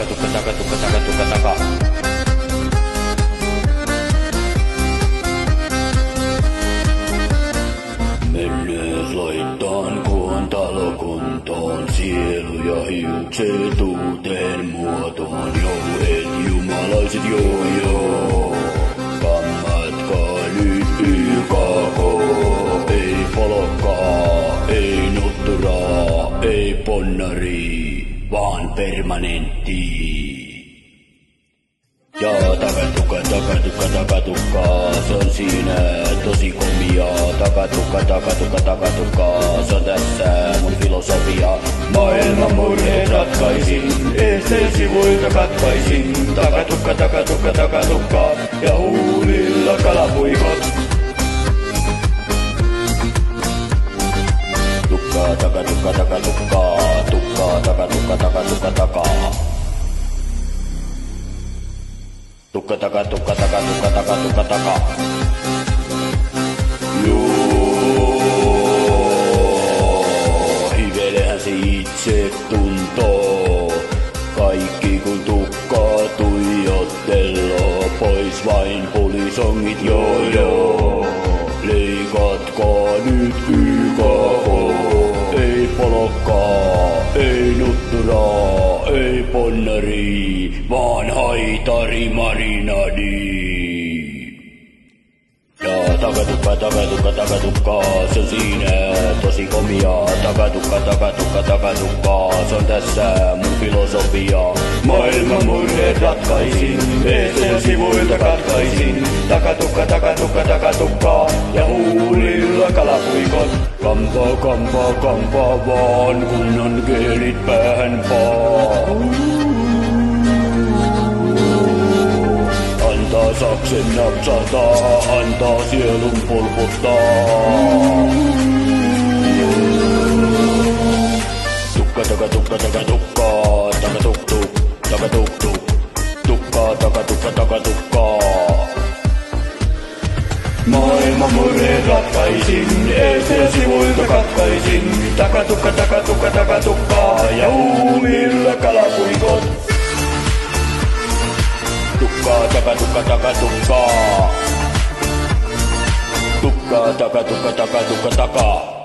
taka. Menneet laittaan kuontalo kuntoon, sielu ja hiukset uuteen muotoon. Jouhet jumalaiset joo. Kammatkaa nyt YKK. Ei polokkaa, ei nutturaa, ei ponnari, vaan permanentti. Ja takatukka, se on siinä tosi komiaa. Takatukka, se on tässä mun filosofia. Maailman murheet ratkaisin, esteen sivuilta katkaisin. Takatukka, ja huulilla kalapuikot. Takatukka, taka. Tukka taka. Joo, hivelehän se itse tuntoo. Kaikki kun tukkaa tuijotteloo. Pois vain pulisongit joo. Leikatkaa nyt YKK. Ei polokkaa, ei nutturaa, ei ponnari, vaan haitari marinadi. Ja takatukka, se on siinä tosi komiaa. Takatukka, se on tässä mun filosofia. Maailman murheet ratkaisin, esteen sivuilta katkaisin. Takatukka, ja huulilla kalapuikot. Kampa vaan, kunnon geelit päähän vaan. Antaa saksen napsahtaa, antaa sielun pulputtaa. Tukka. Maailman murheet ratkaisin, esteen sivuilta katkaisin. Takatukka, ja huulilla kalapuikot. Tukka, taka.